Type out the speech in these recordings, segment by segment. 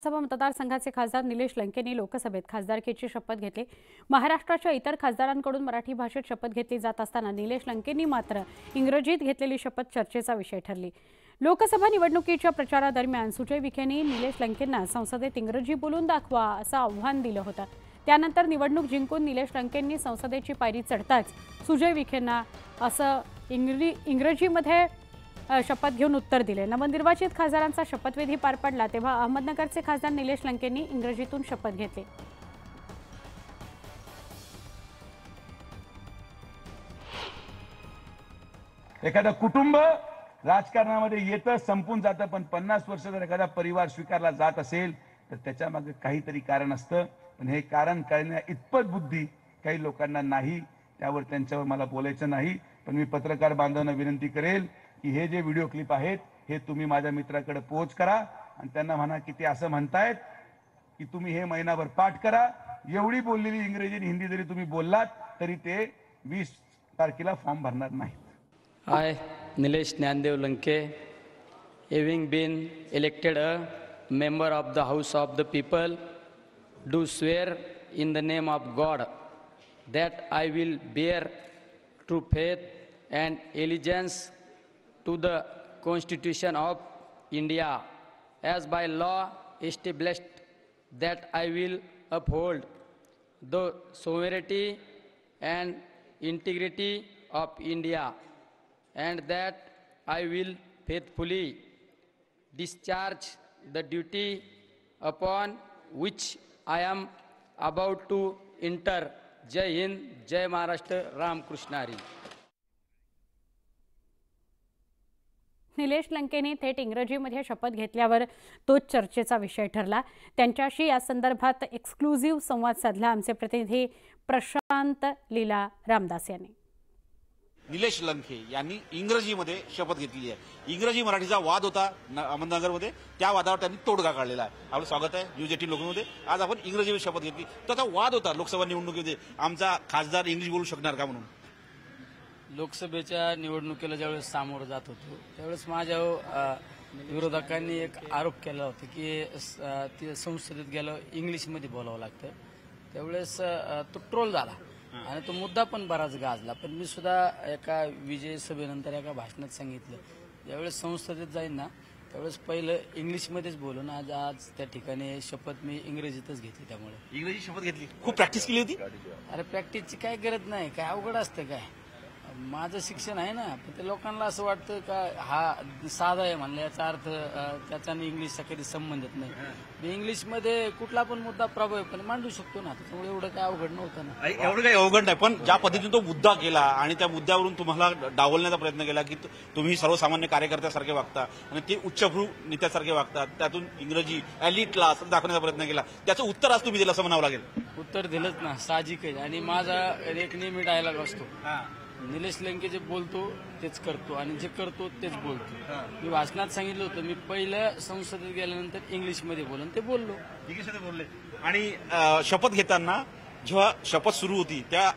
लोकसभा मतदारसंघाचे खासदार निलेश लंकेंनी लोकसभेत खासदारकीची शपथ घेतली। महाराष्ट्राच्या इतर खासदारांकडून मराठी भाषेत शपथ घेतली जात असताना निलेश लंकेंनी मात्र इंग्रजीत घेतलेली शपथ चर्चेचा विषय ठरली। लोकसभा निवडणुकीच्या प्रचारादरम्यान सुजय विखेंनी निलेश लंकेंना संसदेत इंग्रजी बोलून दाखवा असं आव्हान दिलं होतं। त्यानंतर निवडणूक जिंकून निलेश लंकेंनी संसदेची पायरी चढताच सुजय विखेंना असं इंग्रजीमध्ये शपथ घेऊन उत्तर दिले। नवनिर्वाचित खासदारांचा शपथविधी पार पडला तेव्हा अहमदनगरचे खासदार निलेश लंकेंनी इंग्रजीतून शपथ घेतली। एखादा कुटुंब राजकारणामध्ये येतं संपून जातं, पण 50 वर्ष जर एखादा परिवार स्वीकारला जात असेल तर त्याच्या मागे काहीतरी कारण असतं। पण हे कारण कळण्या इतपत बुद्धी काही लोकांना नाही, त्यावर त्यांच्यावर मला बोलायचं नाही। पण मी पत्रकार बांधवांना विनंती करेल की हे जे व्हिडिओ क्लिप आहेत हे तुम्ही माझ्या मित्राकडे पोहोच करा आणि त्यांना म्हणा की ते असं म्हणतायत की तुम्ही हे महिनाभर पाठ करा। एवढी बोललेली इंग्रजी आणि हिंदी जरी तुम्ही बोललात तरी ते 20 तारखेला फॉर्म भरणार नाही। I, Nilesh Nyandev Lanke, having been elected a member of the House of the People, do swear in the name of God that I will bear true faith and allegiance to the Constitution of India as by law established, that I will uphold the sovereignty and integrity of India, and that I will faithfully discharge the duty upon which I am about to enter. जय हिंद, जय महाराष्ट्र, राम कृष्ण हरी। निलेश लंकेंनी थेट इंग्रजीमध्ये शपथ घेतल्यावर तोच चर्चेचा विषय ठरला। त्यांच्याशी या संदर्भात एक्सक्लुझिव्ह संवाद साधला आमचे प्रतिनिधी प्रशांत लीला रामदास यांनी। निलेश लंके यांनी इंग्रजीमध्ये शपथ घेतली आहे। इंग्रजी मराठीचा वाद होता अहमदनगरमध्ये, त्या वादावर त्यांनी तोडगा काढलेला आहे। आपलं स्वागत आहे न्यूज 18 लोकमध्ये। आज आपण इंग्रजीमध्ये शपथ घेतली, त्याचा वाद होता लोकसभा निवडणुकीमध्ये, आमचा खासदार इंग्लिश बोलू शकणार का म्हणून। लोकसभेच्या निवडणुकीला ज्यावेळेस सामोरं जात होतो त्यावेळेस माझ्या विरोधकांनी एक आरोप केला होता की संसदेत गेलं इंग्लिशमध्ये बोलावं लागतं, त्यावेळेस तो ट्रोल झाला आणि तो मुद्दा पण बराच गाजला। पण मी सुद्धा एका विजय सभेनंतर एका भाषणात सांगितलं, ज्यावेळेस संसदेत जाईन ना त्यावेळेस पहिलं इंग्लिशमध्येच बोलून आज त्या ठिकाणी शपथ मी इंग्रजीतच घेतली। त्यामुळे इंग्रजी शपथ घेतली, खूप प्रॅक्टिस केली होती। अरे प्रॅक्टिसची काय गरज नाही, काय अवघड असतं काय, माझं शिक्षण आहे ना। पण ते लोकांना असं वाटतं का हा साधा आहे म्हणलं, याचा अर्थ त्याच्याने इंग्लिशचा कधी संबंधित नाही। मी इंग्लिशमध्ये कुठला पण मुद्दा प्रभावीपणे मांडू शकतो ना, त्यामुळे एवढं काय अवघड नव्हतं ना। एवढं काही अवघड नाही, पण ज्या पद्धतीने तो मुद्दा केला आणि त्या मुद्द्यावरून तुम्हाला डावलण्याचा प्रयत्न केला की तुम्ही सर्वसामान्य कार्यकर्त्यासारखे वागता आणि ते उच्चभ्रू नेत्यासारखे वागतात, त्यातून इंग्रजी एलिटला असं दाखवण्याचा प्रयत्न केला, त्याचं उत्तर आज तुम्ही दिलं असं म्हणावं लागेल। उत्तर दिलंच ना, साहजिक आहे। आणि माझा एक नेहमी डायलॉग असतो, निलेश लंके जे बोलतो तेच करतो आणि जे करतो तेच बोलतो। मी भाषणात सांगितलं होतं मी पहिल्या संसदेत गेल्यानंतर इंग्लिशमध्ये बोलून ते बोललो, इंग्लिशमध्ये बोलले। आणि शपथ घेताना जेव्हा शपथ सुरू होती त्या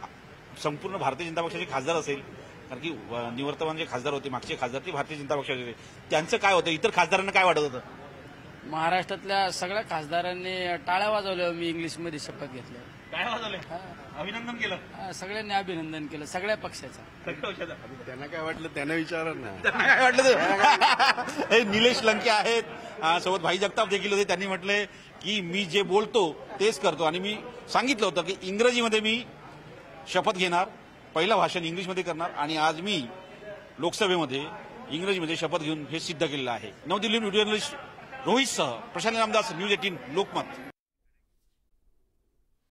संपूर्ण भारतीय जनता पक्षाचे खासदार असेल, कारण की निवर्तमान जे खासदार होते मागचे खासदार ते भारतीय जनता पक्षाचे होते, त्यांचं काय होतं, इतर खासदारांना काय वाटत होतं। महाराष्ट्रातल्या सगळ्या खासदारांनी टाळ्या वाजवल्यावर मी इंग्लिशमध्ये शपथ घेतली। टाळ्या वाजवले, अभिनंदन केलं, सगळ्यांनी अभिनंदन केलं, सगळ्या पक्षाचं। त्यांना काय वाटलं त्यांना विचारा ना, त्यांना काय वाटलं। हे निलेश लंके आहेत, सोबत भाई जगताप देखील होते, त्यांनी म्हटलंय की मी जे बोलतो तेच करतो आणि मी सांगितलं होतं की इंग्रजीमध्ये मी शपथ घेणार, पहिलं भाषण इंग्लिशमध्ये करणार आणि आज मी लोकसभेमध्ये इंग्रजीमध्ये शपथ घेऊन हे सिद्ध केलेलं आहे। नवदिल्लीहून व्हिडिओ जर्नलिस्ट रोहितसह प्रशांत रामदास, न्यूज 18 लोकमत।